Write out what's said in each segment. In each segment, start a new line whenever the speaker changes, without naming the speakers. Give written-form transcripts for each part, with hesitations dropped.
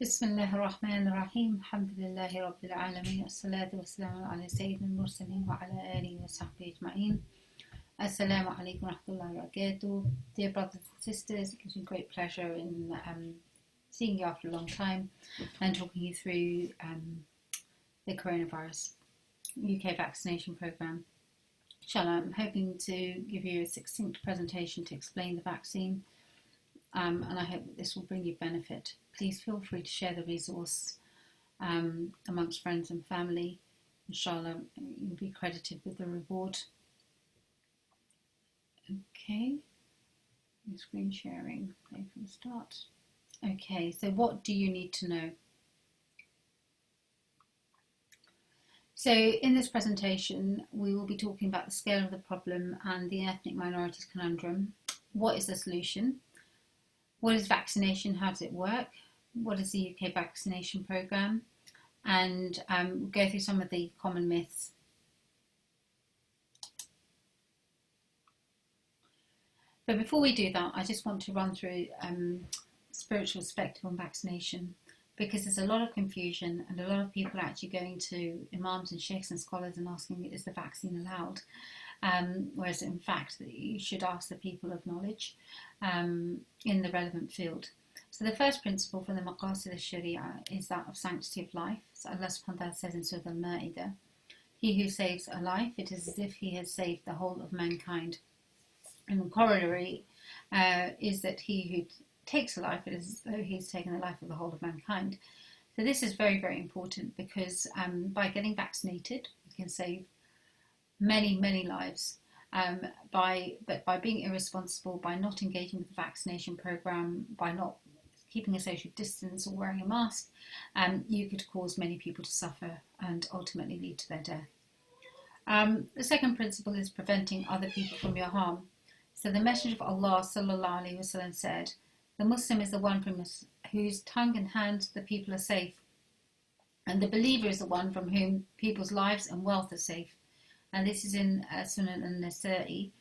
بسم الله الرحمن الرحيم الحمد لله رب العالمين والصلاة والسلام على سيدنا المرسلين وعلى آله وصحبه أجمعين. Assalamu alaikum wa rahmatullahi wa barakatuh. Dear brothers and sisters, it gives me great pleasure in seeing you after a long time and talking you through the coronavirus UK vaccination programme. Inshallah, I'm hoping to give you a succinct presentation to explain the vaccine, and I hope that this will bring you benefit. Please feel free to share the resource amongst friends and family. Inshallah, you'll be credited with the reward. Okay, screen sharing, play from the start. Okay, so what do you need to know? So in this presentation, we will be talking about the scale of the problem and the ethnic minorities conundrum. What is the solution? What is vaccination? How does it work? What is the UK vaccination programme? And we'll go through some of the common myths. But before we do that, I just want to run through spiritual perspective on vaccination, because there's a lot of confusion and a lot of people actually going to imams and sheikhs and scholars and asking, is the vaccine allowed? Whereas in fact you should ask the people of knowledge in the relevant field. So the first principle from the Maqasid al-Sharia is that of sanctity of life. So Allah subhanahu wa ta'ala says in Surah Al-Ma'idah, he who saves a life, it is as if he has saved the whole of mankind. And the corollary is that he who takes a life, it is as though he's taken the life of the whole of mankind. So this is very, very important, because by getting vaccinated, we can save many, many lives. But by being irresponsible, by not engaging with the vaccination programme, by not keeping a social distance or wearing a mask, you could cause many people to suffer and ultimately lead to their death. The second principle is preventing other people from your harm. So the Messenger of Allah sallallahu alaihi wasallam said, the Muslim is the one from whose tongue and hand the people are safe, and the believer is the one from whom people's lives and wealth are safe. And this is in Sunan al-Nasa'i.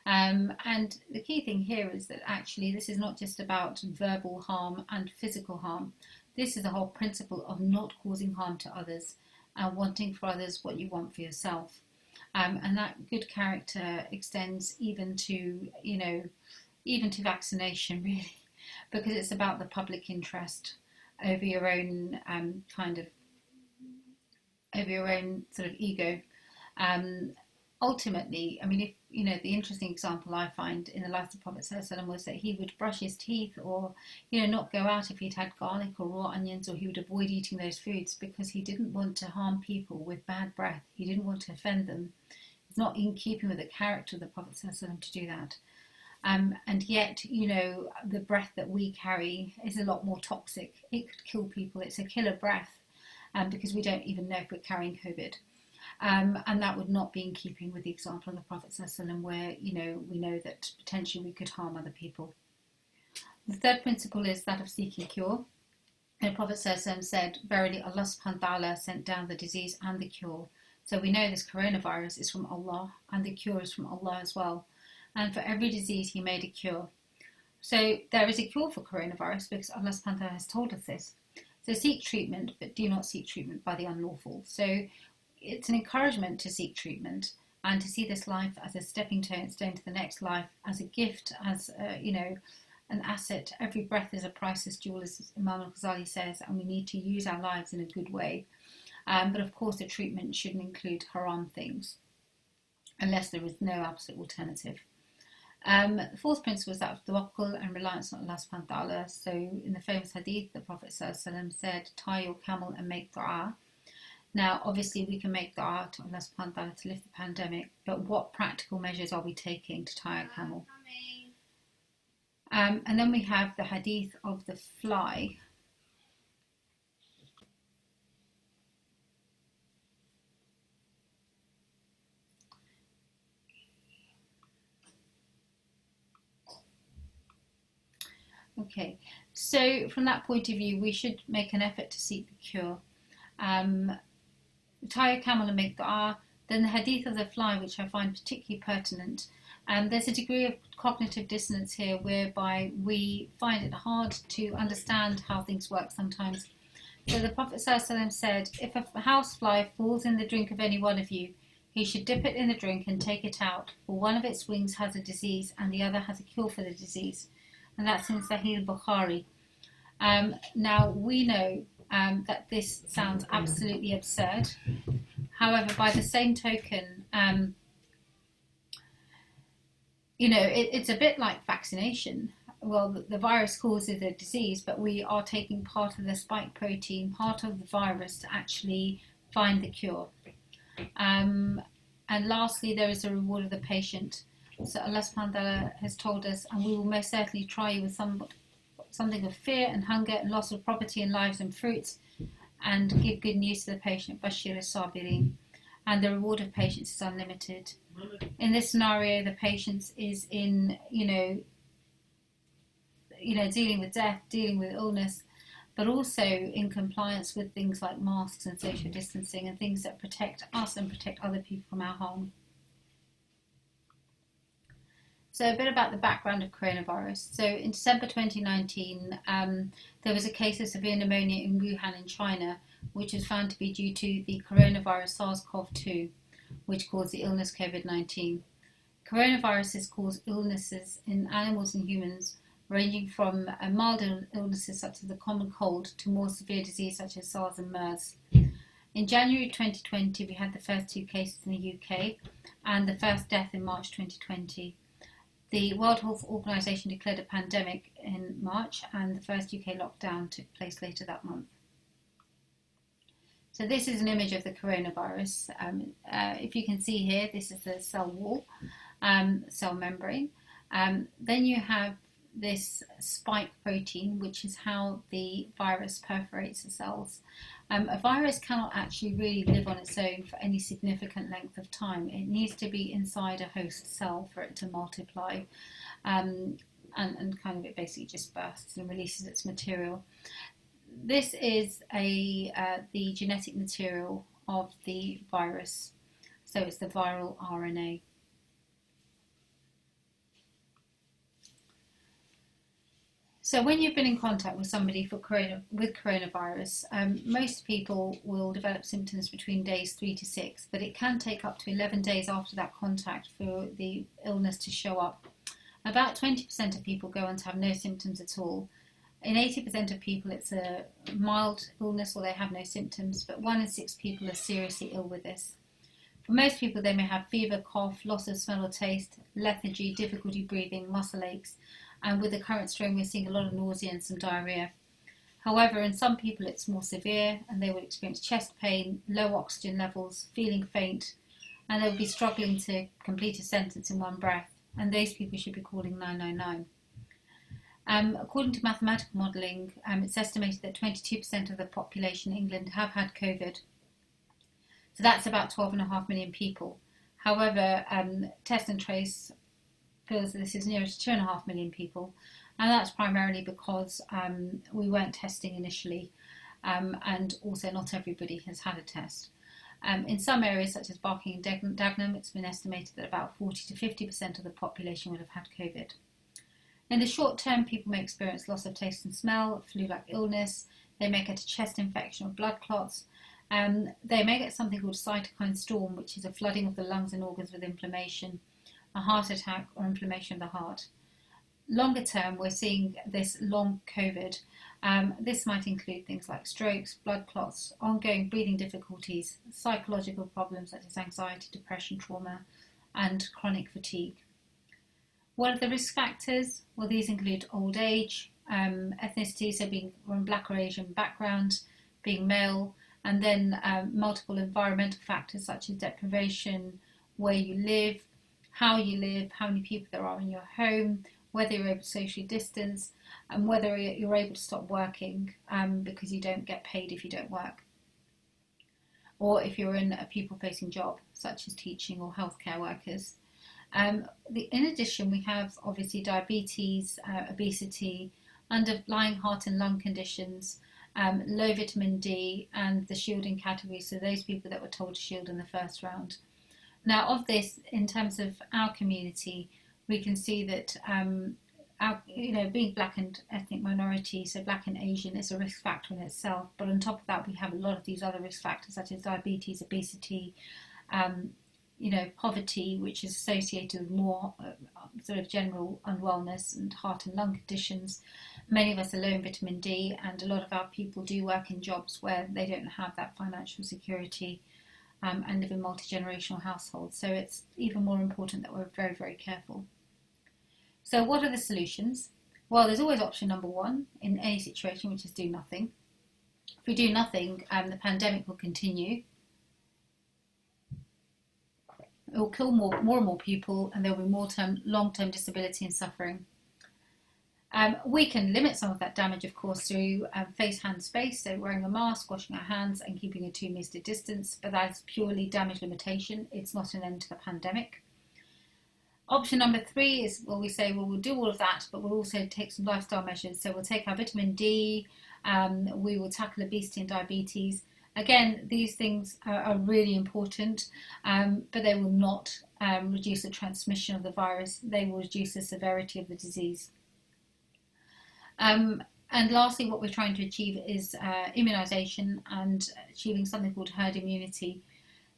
And the key thing here is that actually this is not just about verbal harm and physical harm. This is the whole principle of not causing harm to others and wanting for others what you want for yourself. And that good character extends even to vaccination, really, because it's about the public interest over your own sort of ego. Ultimately, I mean, if the interesting example I find in the life of the Prophet ﷺ was that he would brush his teeth, or not go out if he'd had garlic or raw onions, or he would avoid eating those foods because he didn't want to harm people with bad breath. He didn't want to offend them. It's not in keeping with the character of the Prophet ﷺ to do that. And yet, the breath that we carry is a lot more toxic. It could kill people. It's a killer breath, because we don't even know if we're carrying COVID. And that would not be in keeping with the example of the Prophet ﷺ, where, we know that potentially we could harm other people. The third principle is that of seeking cure. And the Prophet ﷺ said, verily Allah subhanahu wa ta'ala sent down the disease and the cure. So we know this coronavirus is from Allah, and the cure is from Allah as well. And for every disease he made a cure. So there is a cure for coronavirus, because Allah subhanahu wa ta'ala has told us this. So seek treatment, but do not seek treatment by the unlawful. So it's an encouragement to seek treatment and to see this life as a stepping stone to the next life, as a gift, as an asset. Every breath is a priceless jewel, as Imam al-Ghazali says, and we need to use our lives in a good way. But of course the treatment shouldn't include haram things, unless there is no absolute alternative. The fourth principle is that of tawakkul and reliance on Allah subhanahu wa ta'ala. So in the famous hadith, the Prophet said, tie your camel and make dua. Now, obviously, we can make dua to Allah subhanahu wa ta'ala to lift the pandemic, but what practical measures are we taking to tie a camel? And then we have the hadith of the fly. Okay, so from that point of view, we should make an effort to seek the cure. Tie a camel and make dua. Then the hadith of the fly, which I find particularly pertinent, There's a degree of cognitive dissonance here whereby we find it hard to understand how things work sometimes. So the Prophet ﷺ said, if a housefly falls in the drink of any one of you, he should dip it in the drink and take it out, for one of its wings has a disease and the other has a cure for the disease. And that's in Sahih Bukhari. Now, we know that this sounds absolutely absurd. However, by the same token, it's a bit like vaccination. Well, the virus causes a disease, but we are taking part of the spike protein, part of the virus, to actually find the cure. And lastly, there is a reward of the patient. So Allah subhanahu wa ta'ala has told us, and we will most certainly try you with something of fear and hunger and loss of property and lives and fruits, and give good news to the patient. Bashir as-sabirin. And the reward of patience is unlimited. In this scenario, the patient is in, dealing with death, dealing with illness, but also in compliance with things like masks and social distancing and things that protect us and protect other people from our harm. So a bit about the background of coronavirus. So in December 2019, there was a case of severe pneumonia in Wuhan in China, which was found to be due to the coronavirus SARS-CoV-2, which caused the illness COVID-19. Coronaviruses cause illnesses in animals and humans, ranging from mild illnesses such as the common cold to more severe disease such as SARS and MERS. In January 2020, we had the first 2 cases in the UK and the first death in March 2020. The World Health Organization declared a pandemic in March, and the first UK lockdown took place later that month. So this is an image of the coronavirus. If you can see here, this is the cell wall, cell membrane. Then you have this spike protein, which is how the virus perforates the cells. A virus cannot actually really live on its own for any significant length of time. It needs to be inside a host cell for it to multiply, and kind of it basically just bursts and releases its material. This is the genetic material of the virus, so it's the viral RNA. So when you've been in contact with somebody with coronavirus, most people will develop symptoms between days 3 to 6, but it can take up to 11 days after that contact for the illness to show up. About 20% of people go on to have no symptoms at all. In 80% of people, it's a mild illness or they have no symptoms, but 1 in 6 people are seriously ill with this. For most people, they may have fever, cough, loss of smell or taste, lethargy, difficulty breathing, muscle aches, and with the current strain, we're seeing a lot of nausea and some diarrhea. However, in some people, it's more severe, and they will experience chest pain, low oxygen levels, feeling faint, and they'll be struggling to complete a sentence in one breath, and those people should be calling 999. According to mathematical modelling, it's estimated that 22% of the population in England have had COVID. So that's about 12.5 million people. However, Test and Trace feels that this is nearer to 2.5 million people, and that's primarily because we weren't testing initially, and also not everybody has had a test. In some areas such as Barking and Dagenham, it's been estimated that about 40 to 50% of the population would have had COVID. In the short term, people may experience loss of taste and smell, flu-like illness, they may get a chest infection or blood clots, they may get something called cytokine storm, which is a flooding of the lungs and organs with inflammation, a heart attack or inflammation of the heart. Longer term, we're seeing this long COVID. This might include things like strokes, blood clots, ongoing breathing difficulties, psychological problems such as anxiety, depression, trauma, and chronic fatigue. What are the risk factors? Well, these include old age, ethnicity, so being from Black or Asian background, being male, and then multiple environmental factors such as deprivation, where you live, how many people there are in your home, whether you're able to socially distance, and whether you're able to stop working because you don't get paid if you don't work. Or if you're in a people-facing job, such as teaching or healthcare workers. In addition, we have obviously diabetes, obesity, underlying heart and lung conditions, low vitamin D, and the shielding category, so those people that were told to shield in the first round. Now, of this, in terms of our community, we can see that being black and ethnic minority, so black and Asian, is a risk factor in itself. But on top of that, we have a lot of these other risk factors such as diabetes, obesity, um, poverty, which is associated with more sort of general unwellness and heart and lung conditions. Many of us are low in vitamin D, and a lot of our people do work in jobs where they don't have that financial security, and live in multi-generational households. So it's even more important that we're very, very careful. So what are the solutions? Well, there's always option number one in any situation, which is do nothing. If we do nothing, the pandemic will continue. It will kill more and more people, and there will be more long-term disability and suffering. We can limit some of that damage, of course, through face-hand space, so wearing a mask, washing our hands, and keeping a 2-metre distance, but that is purely damage limitation. It's not an end to the pandemic. Option number 3 is, we say, we'll do all of that, but we'll also take some lifestyle measures. So we'll take our vitamin D, we will tackle obesity and diabetes. Again, these things are really important, but they will not reduce the transmission of the virus. They will reduce the severity of the disease. And lastly, what we're trying to achieve is immunisation and achieving something called herd immunity.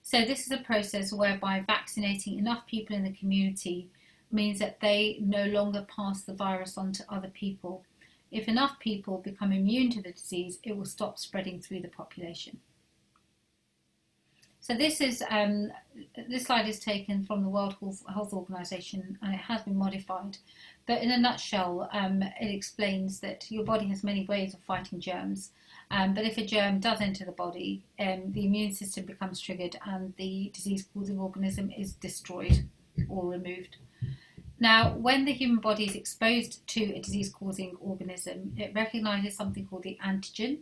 So this is a process whereby vaccinating enough people in the community means that they no longer pass the virus on to other people. If enough people become immune to the disease, it will stop spreading through the population. So this slide is taken from the World Health Organization, and it has been modified. But in a nutshell, it explains that your body has many ways of fighting germs. But if a germ does enter the body, the immune system becomes triggered and the disease-causing organism is destroyed or removed. Now, when the human body is exposed to a disease-causing organism, it recognises something called the antigen,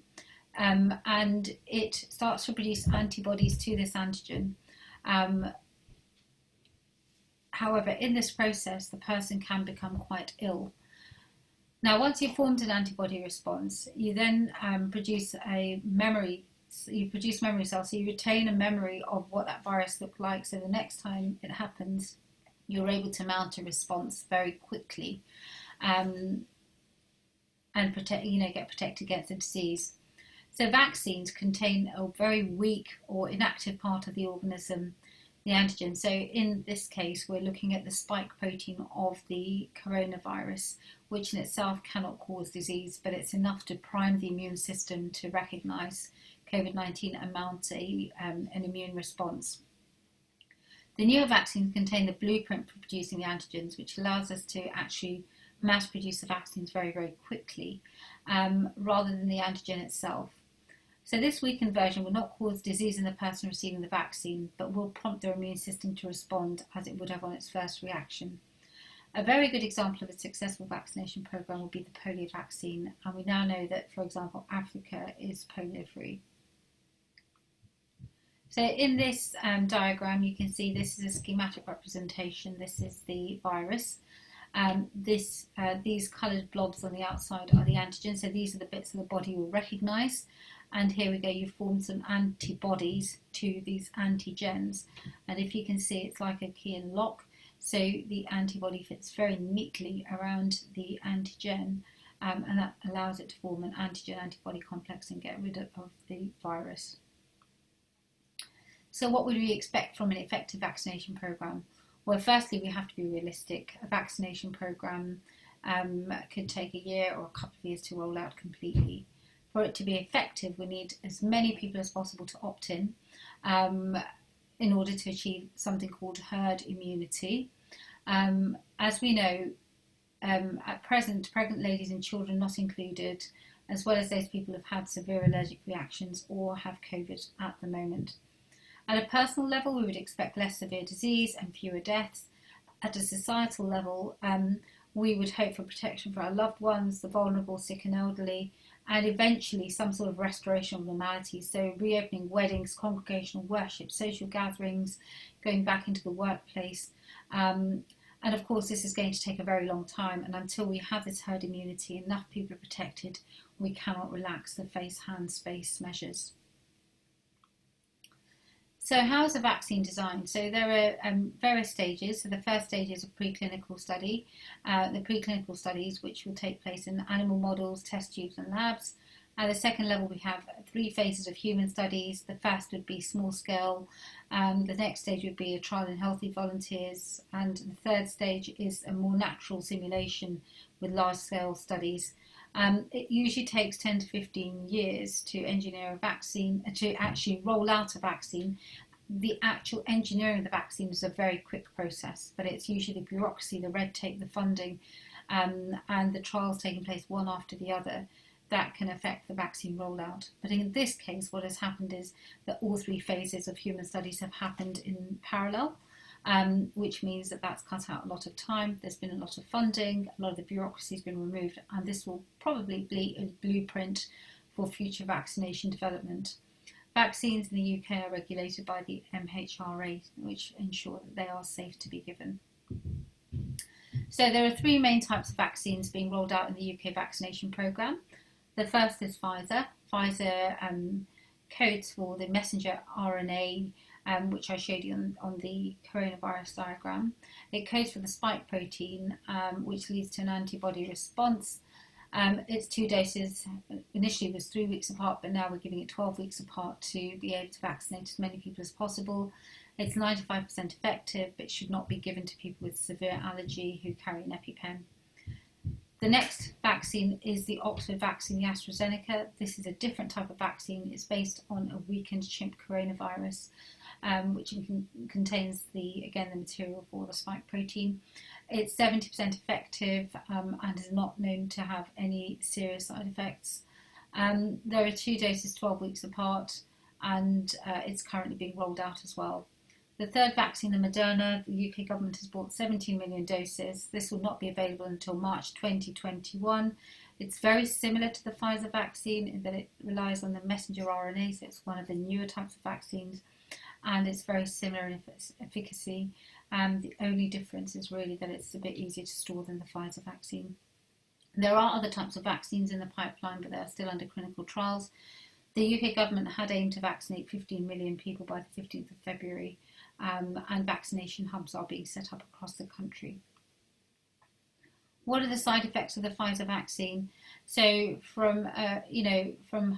and it starts to produce antibodies to this antigen. However, in this process, the person can become quite ill. Now, once you've formed an antibody response, you then produce memory cells, so you retain a memory of what that virus looked like, so the next time it happens, you're able to mount a response very quickly, and get protected against the disease. So vaccines contain a very weak or inactive part of the organism, the antigen. So in this case, we're looking at the spike protein of the coronavirus, which in itself cannot cause disease, but it's enough to prime the immune system to recognise Covid-19 and mount an immune response. The newer vaccines contain the blueprint for producing the antigens, which allows us to actually mass produce the vaccines very, very quickly, rather than the antigen itself. So this weakened version will not cause disease in the person receiving the vaccine, but will prompt their immune system to respond as it would have on its first reaction. A very good example of a successful vaccination program would be the polio vaccine, and we now know that, for example, Africa is polio-free. So in this diagram, you can see this is a schematic representation. This is the virus. These coloured blobs on the outside are the antigens, so these are the bits that the body will recognise. And here we go, you form some antibodies to these antigens. And if you can see, it's like a key and lock. So the antibody fits very neatly around the antigen, and that allows it to form an antigen-antibody complex and get rid of the virus. So what would we expect from an effective vaccination programme? Well, firstly, we have to be realistic. A vaccination programme could take a year or a couple of years to roll out completely. For it to be effective, we need as many people as possible to opt in order to achieve something called herd immunity. As we know, at present, pregnant ladies and children not included, as well as those people who have had severe allergic reactions or have COVID at the moment. At a personal level, we would expect less severe disease and fewer deaths. At a societal level, we would hope for protection for our loved ones, the vulnerable, sick and elderly, and eventually some sort of restoration of normality, so reopening weddings, congregational worship, social gatherings, going back into the workplace. And of course, this is going to take a very long time, and until we have this herd immunity, enough people are protected, we cannot relax the face-hand space measures. So how is a vaccine designed? So there are various stages. So the first stage is a preclinical study. The preclinical studies, which will take place in animal models, test tubes and labs. At the second level, we have 3 phases of human studies. The first would be small scale. The next stage would be a trial in healthy volunteers. And the third stage is a more natural simulation with large scale studies. It usually takes 10 to 15 years to engineer a vaccine, to actually roll out a vaccine. The actual engineering of the vaccine is a very quick process, but it's usually the bureaucracy, the red tape, the funding, and the trials taking place one after the other that can affect the vaccine rollout. But in this case, what has happened is that all 3 phases of human studies have happened in parallel. Which means that that's cut out a lot of time. There's been a lot of funding, a lot of the bureaucracy has been removed, and this will probably be a blueprint for future vaccination development. Vaccines in the UK are regulated by the MHRA, which ensure that they are safe to be given. So there are 3 main types of vaccines being rolled out in the UK vaccination programme. The first is Pfizer. Pfizer codes for the messenger RNA, which I showed you on the coronavirus diagram. It codes for the spike protein, which leads to an antibody response. It's 2 doses. Initially it was 3 weeks apart, but now we're giving it 12 weeks apart to be able to vaccinate as many people as possible. It's 95% effective, but should not be given to people with severe allergy who carry an EpiPen. The next vaccine is the Oxford vaccine, the AstraZeneca. This is a different type of vaccine. It's based on a weakened chimp coronavirus, which contains the material for the spike protein. It's 70% effective and is not known to have any serious side effects. There are 2 doses 12 weeks apart, and it's currently being rolled out as well. The third vaccine, the Moderna, the UK government has bought 17 million doses. This will not be available until March 2021. It's very similar to the Pfizer vaccine in that it relies on the messenger RNA, so it's one of the newer types of vaccines, and it's very similar in its efficacy. The only difference is really that it's a bit easier to store than the Pfizer vaccine. There are other types of vaccines in the pipeline, but they are still under clinical trials. The UK government had aimed to vaccinate 15 million people by the 15th of February, and vaccination hubs are being set up across the country. What are the side effects of the Pfizer vaccine? So from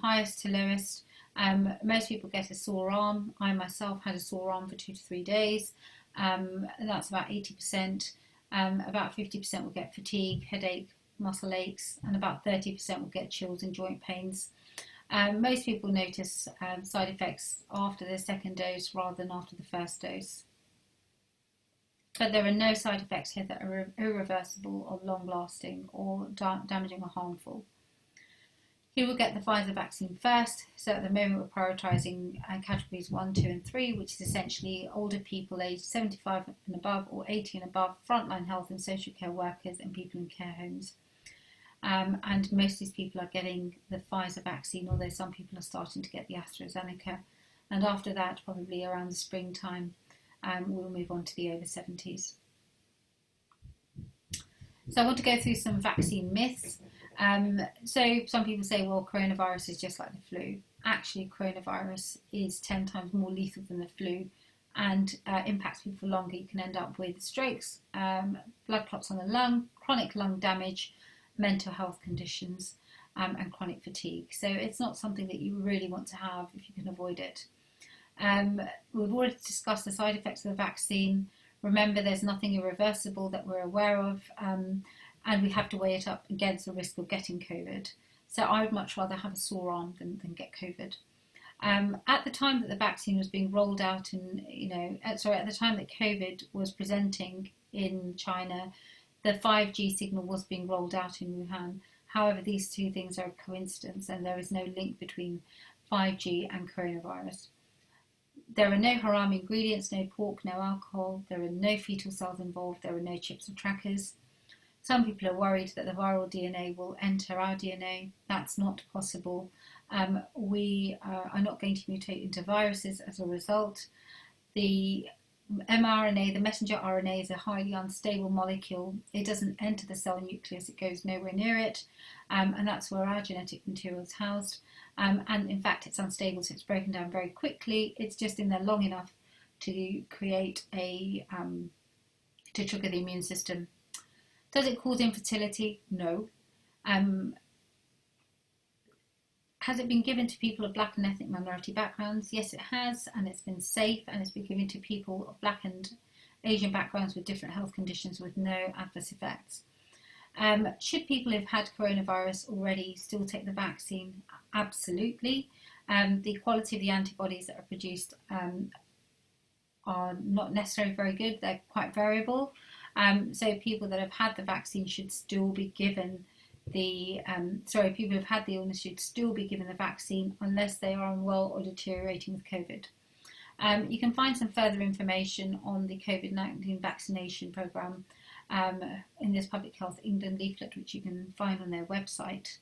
highest to lowest, most people get a sore arm. I myself had a sore arm for 2 to 3 days. That's about 80%. About 50% will get fatigue, headache, muscle aches, and about 30% will get chills and joint pains. Most people notice side effects after their second dose rather than after the first dose. But there are no side effects here that are irreversible or long-lasting or damaging or harmful. Who will get the Pfizer vaccine first? So at the moment we're prioritising categories 1, 2 and 3, which is essentially older people aged 75 and above or 80 and above, frontline health and social care workers and people in care homes. And most of these people are getting the Pfizer vaccine, although some people are starting to get the AstraZeneca. And after that, probably around the springtime, we'll move on to the over 70s. So I want to go through some vaccine myths. So some people say, well, coronavirus is just like the flu. Actually, coronavirus is 10 times more lethal than the flu and impacts people for longer. You can end up with strokes, blood clots on the lung, chronic lung damage, mental health conditions, and chronic fatigue. So it's not something that you really want to have if you can avoid it. We've already discussed the side effects of the vaccine. Remember, there's nothing irreversible that we're aware of, and we have to weigh it up against the risk of getting COVID. So I would much rather have a sore arm than get COVID. At the time that the vaccine was being rolled out, at the time that COVID was presenting in China, the 5G signal was being rolled out in Wuhan. However, these 2 things are a coincidence and there is no link between 5G and coronavirus. There are no haram ingredients, no pork, no alcohol. There are no fetal cells involved. There are no chips or trackers. Some people are worried that the viral DNA will enter our DNA. That's not possible. We are not going to mutate into viruses as a result. The mRNA, the messenger RNA, is a highly unstable molecule. It doesn't enter the cell nucleus, it goes nowhere near it, and that's where our genetic material is housed. And in fact, it's unstable, so it's broken down very quickly. It's just in there long enough to create to trigger the immune system. Does it cause infertility? No. Has it been given to people of black and ethnic minority backgrounds? Yes, it has, and it's been safe, and it's been given to people of black and Asian backgrounds with different health conditions with no adverse effects. Should people who've had coronavirus already still take the vaccine? Absolutely. The quality of the antibodies that are produced are not necessarily very good. They're quite variable. So people that have had the vaccine should still be given people who've had the illness should still be given the vaccine unless they are unwell or deteriorating with COVID. You can find some further information on the COVID-19 vaccination programme in this Public Health England leaflet, which you can find on their website.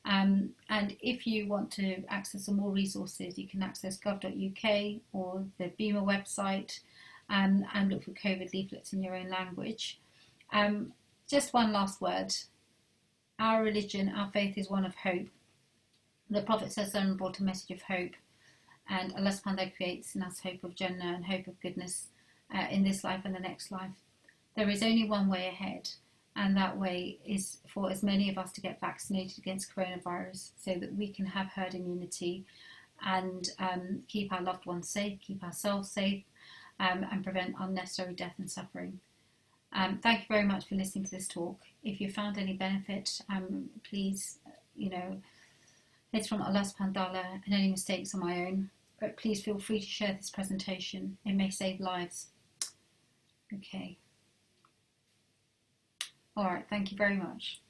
And if you want to access some more resources, you can access gov.uk or the BEMA website and look for COVID leaflets in your own language. Just one last word. Our religion, our faith is one of hope. The Prophet ﷺ brought a message of hope, and Allah subhanahu wa ta'ala creates in us hope of Jannah and hope of goodness in this life and the next life. There is only one way ahead, and that way is for as many of us to get vaccinated against coronavirus so that we can have herd immunity and keep our loved ones safe, keep ourselves safe, and prevent unnecessary death and suffering. Thank you very much for listening to this talk. If you found any benefit, please, it's from Allah subhanahu wa ta'ala, and any mistakes are my own. But please feel free to share this presentation. It may save lives. Okay. All right. Thank you very much.